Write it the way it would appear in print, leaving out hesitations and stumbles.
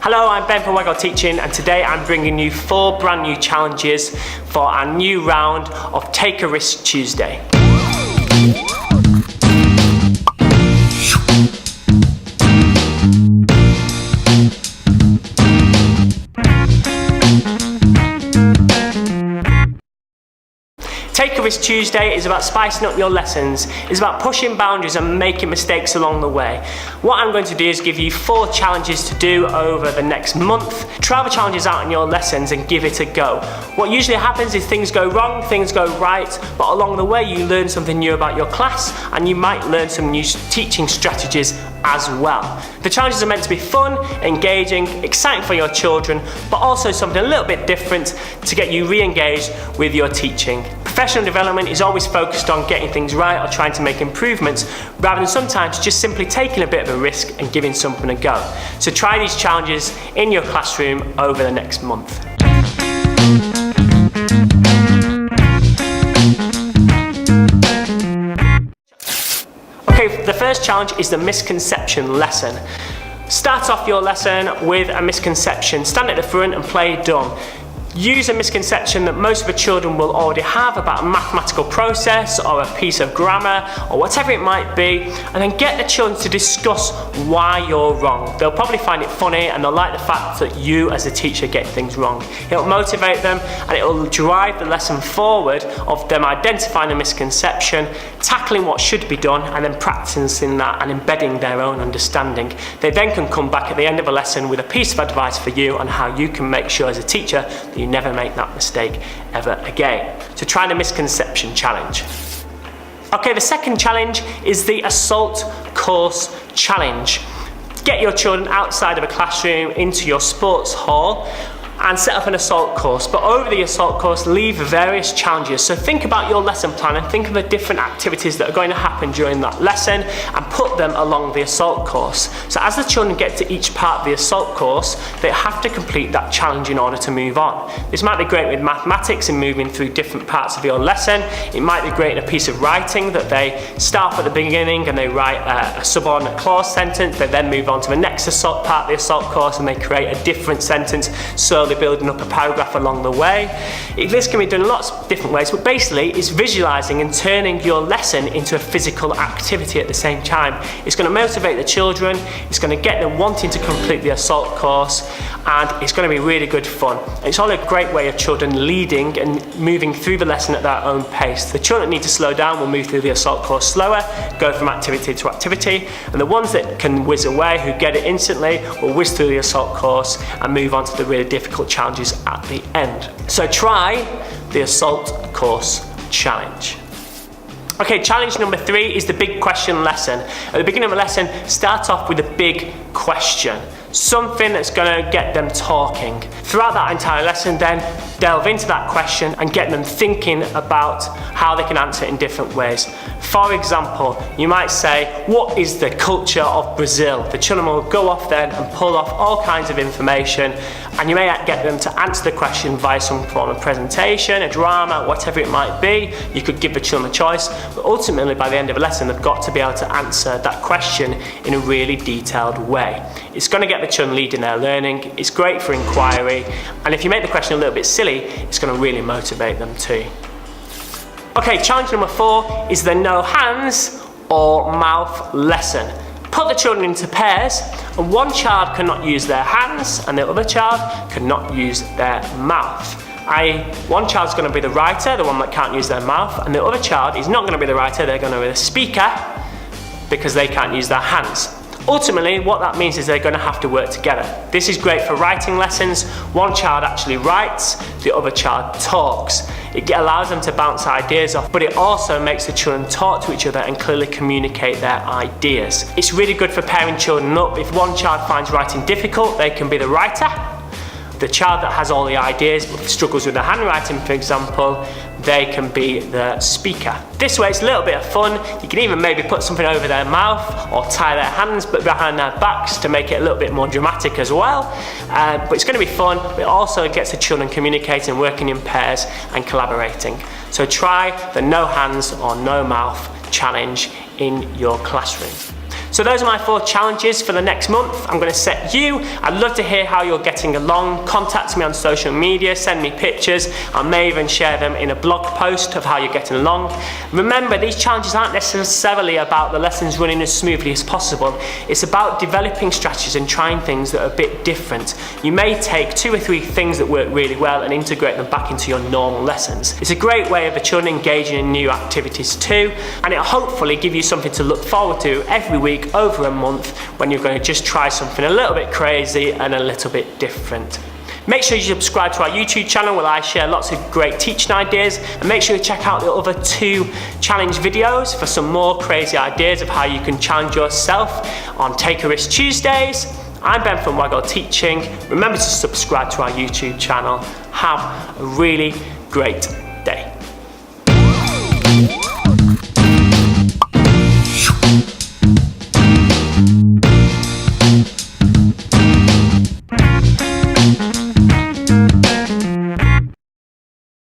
Hello, I'm Ben from Waggle Teaching, and today I'm bringing you 4 brand new challenges for our new round of Take a Risk Tuesday. Take a Risk Tuesday is about spicing up your lessons. It's about pushing boundaries and making mistakes along the way. What I'm going to do is give you 4 challenges to do over the next month. Try the challenges out in your lessons and give it a go. What usually happens is things go wrong, things go right, but along the way you learn something new about your class and you might learn some new teaching strategies as well. The challenges are meant to be fun, engaging, exciting for your children, but also something a little bit different to get you re-engaged with your teaching. Professional development is always focused on getting things right or trying to make improvements, rather than sometimes just simply taking a bit of a risk and giving something a go. So try these challenges in your classroom over the next month. Okay, the first challenge is the misconception lesson. Start off your lesson with a misconception. Stand at the front and play dumb. Use a misconception that most of the children will already have about a mathematical process or a piece of grammar or whatever it might be, and then get the children to discuss why you're wrong. They'll probably find it funny and they'll like the fact that you as a teacher get things wrong. It'll motivate them and it'll drive the lesson forward of them identifying the misconception, tackling what should be done, and then practicing that and embedding their own understanding. They then can come back at the end of a lesson with a piece of advice for you on how you can make sure as a teacher that you never make that mistake ever again. So try the misconception challenge. Okay, the second challenge is the assault course challenge. Get your children outside of a classroom into your sports hall and set up an assault course, but over the assault course leave various challenges. So think about your lesson plan and think of the different activities that are going to happen during that lesson and put them along the assault course. So as the children get to each part of the assault course, they have to complete that challenge in order to move on. This might be great with mathematics and moving through different parts of your lesson. It might be great in a piece of writing that they start at the beginning and they write a subordinate clause sentence, they then move on to the next part of the assault course and they create a different sentence, so they're building up a paragraph along the way. This can be done in lots of different ways, but basically it's visualizing and turning your lesson into a physical activity at the same time. It's going to motivate the children, it's going to get them wanting to complete the assault course, and it's going to be really good fun. It's all a great way of children leading and moving through the lesson at their own pace. The children that need to slow down will move through the assault course slower, go from activity to activity, and the ones that can whiz away, who get it instantly, will whiz through the assault course and move on to the really difficult challenges at the end. So try the assault course challenge. Okay, challenge number 3 is the big question lesson. At the beginning of a lesson, start off with a big question. Something that's going to get them talking. Throughout that entire lesson then, delve into that question and get them thinking about how they can answer it in different ways. For example, you might say, what is the culture of Brazil? The children will go off then and pull off all kinds of information, and you may get them to answer the question via some form of presentation, a drama, whatever it might be. You could give the children a choice, but ultimately by the end of a lesson they've got to be able to answer that question in a really detailed way. It's going to get the children leading their learning, it's great for inquiry, and if you make the question a little bit silly, it's going to really motivate them too. Okay, challenge number 4 is the no hands or mouth lesson. Put the children into pairs, and one child cannot use their hands and the other child cannot use their mouth. One child's going to be the writer, the one that can't use their mouth, and the other child is not going to be the writer, they're going to be the speaker because they can't use their hands. Ultimately, what that means is they're going to have to work together. This is great for writing lessons. One child actually writes, the other child talks. It allows them to bounce ideas off, but it also makes the children talk to each other and clearly communicate their ideas. It's really good for pairing children up. If one child finds writing difficult, they can be the writer. The child that has all the ideas but struggles with the handwriting, for example, they can be the speaker. This way it's a little bit of fun. You can even maybe put something over their mouth or tie their hands but behind their backs to make it a little bit more dramatic as well. But it's going to be fun, but it also gets the children communicating, working in pairs and collaborating. So try the no hands or no mouth challenge in your classroom. So those are my 4 challenges for the next month. I'm going to set you. I'd love to hear how you're getting along. Contact me on social media, send me pictures. I may even share them in a blog post of how you're getting along. Remember, these challenges aren't necessarily about the lessons running as smoothly as possible. It's about developing strategies and trying things that are a bit different. You may take 2 or 3 things that work really well and integrate them back into your normal lessons. It's a great way of the children engaging in new activities too, and it'll hopefully give you something to look forward to every week over a month when you're going to just try something a little bit crazy and a little bit different. Make sure you subscribe to our YouTube channel where I share lots of great teaching ideas, and make sure you check out the other 2 challenge videos for some more crazy ideas of how you can challenge yourself on Take a Risk Tuesdays. I'm Ben from Waggle Teaching. Remember to subscribe to our YouTube channel. Have a really great